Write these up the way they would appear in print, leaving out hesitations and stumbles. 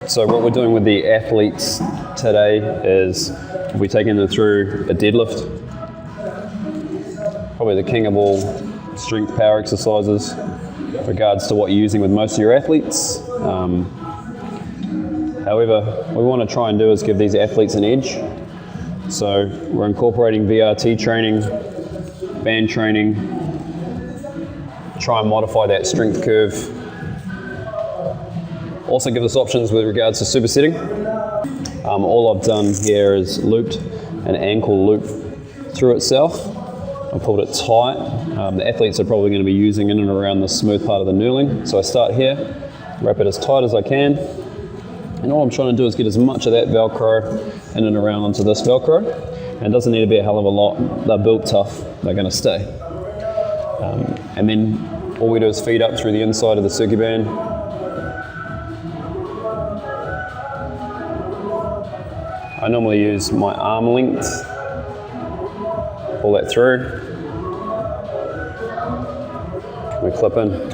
So what we're doing with the athletes today is we're taking them through a deadlift. Probably the king of all strength power exercises with regards to what you're using with most of your athletes. However, what we want to try and do is give these athletes an edge. So we're incorporating VRT training, band training, try and modify that strength curve. Also give us options with regards to supersetting. All I've done here is looped an ankle loop through itself. I pulled it tight. The athletes are probably going to be using in and around the smooth part of the knurling. So I start here, wrap it as tight as I can. And all I'm trying to do is get as much of that Velcro in and around onto this Velcro. And it doesn't need to be a hell of a lot. They're built tough, they're going to stay. And then all we do is feed up through the inside of the circuit-band. I normally use my arm length, pull that through, we clip in.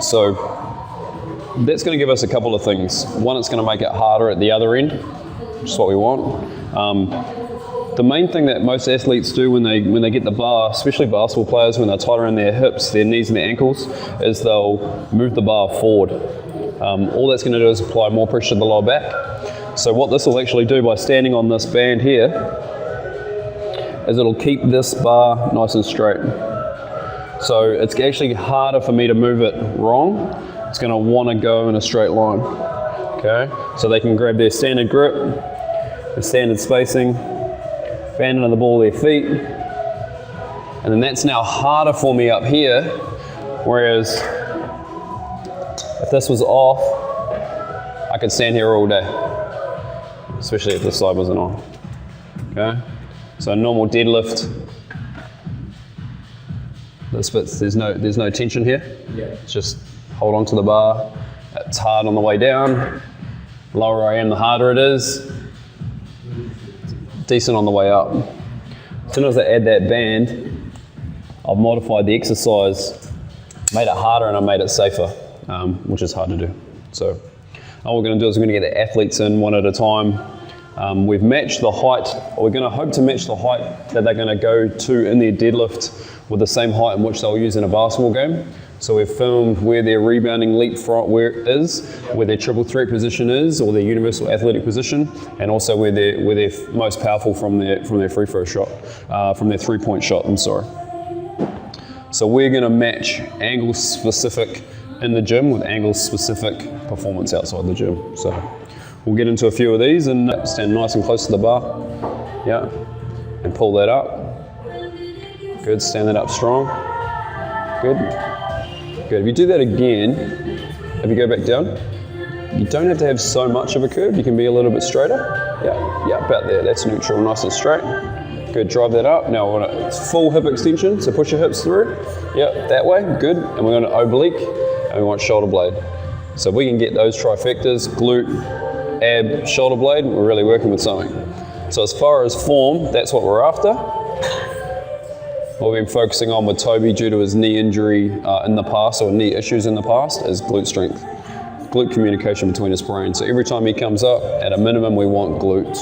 So that's going to give us a couple of things. One, it's going to make it harder at the other end, which is what we want. The main thing that most athletes do when they get the bar, especially basketball players, when they're tight around their hips, their knees and their ankles, is they'll move the bar forward. All that's going to do is apply more pressure to the lower back. So what this will actually do by standing on this band here is it'll keep this bar nice and straight. So it's actually harder for me to move it wrong. It's going to want to go in a straight line. Okay, so they can grab their standard grip, their standard spacing, band under the ball of their feet, and then that's now harder for me up here, whereas if this was off, I could stand here all day, especially if this side wasn't on. Okay, so a normal deadlift, this bit, there's no tension here. Yeah. It's just hold on to the bar. It's hard on the way down. The lower I am, the harder it is. Decent on the way up. As soon as I add that band, I've modified the exercise, made it harder, and I made it safer, which is hard to do. So all we're going to do is we're going to get the athletes in one at a time. We've matched the height, or we're going to hope to match the height that they're going to go to in their deadlift with the same height in which they'll use in a basketball game. So we've filmed where their rebounding leap front where their triple threat position is, or their universal athletic position, and also where they're most powerful from their free throw shot, from their 3-point shot, I'm sorry. So we're going to match angle specific in the gym with angle specific performance outside the gym. So we'll get into a few of these and stand nice and close to the bar. Yeah, and pull that up. Good, stand that up strong. Good. Good. If you do that again, if you go back down, you don't have to have so much of a curve. You can be a little bit straighter. Yeah, about there. That's neutral, nice and straight. Good, drive that up. Now we want a full hip extension, so push your hips through. Yep, that way, good. And we're going to oblique, and we want shoulder blade. So if we can get those trifectas, glute, ab, shoulder blade, we're really working with something. So as far as form, that's what we're after. What we've been focusing on with Toby due to his knee injury in the past, or knee issues in the past, is glute strength. Glute communication between his brain. So every time he comes up, at a minimum, we want glutes.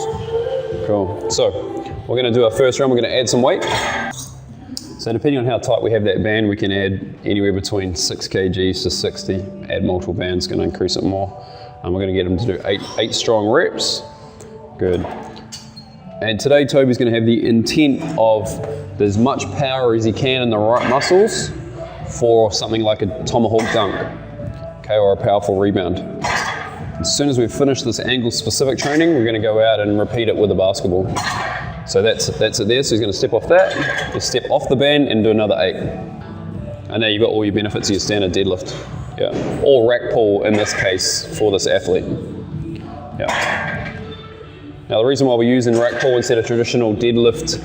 Cool. So we're going to do our first round. We're going to add some weight. So depending on how tight we have that band, we can add anywhere between 6 kgs to 60. Add multiple bands, going to increase it more. And we're going to get him to do eight strong reps. Good. And today Toby's going to have the intent of as much power as he can in the right muscles for something like a tomahawk dunk, okay, or a powerful rebound. As soon as we've finished this angle specific training, we're going to go out and repeat it with a basketball. So that's it there. So he's going to step off that, just step off the band and do another 8. And now you've got all your benefits of your standard deadlift. Yeah, or rack pull in this case for this athlete. Yeah. Now the reason why we're using rack pull instead of traditional deadlift,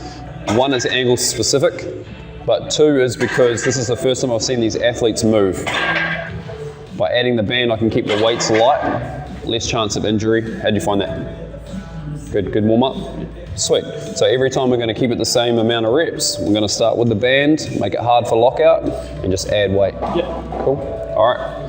1 is angle specific, but 2 is because this is the first time I've seen these athletes move. By adding the band, I can keep the weights light, less chance of injury. How do you find that? Good warm up. Sweet. So every time we're going to keep it the same amount of reps. We're going to start with the band, make it hard for lockout, and just add weight. Yeah. Cool. All right.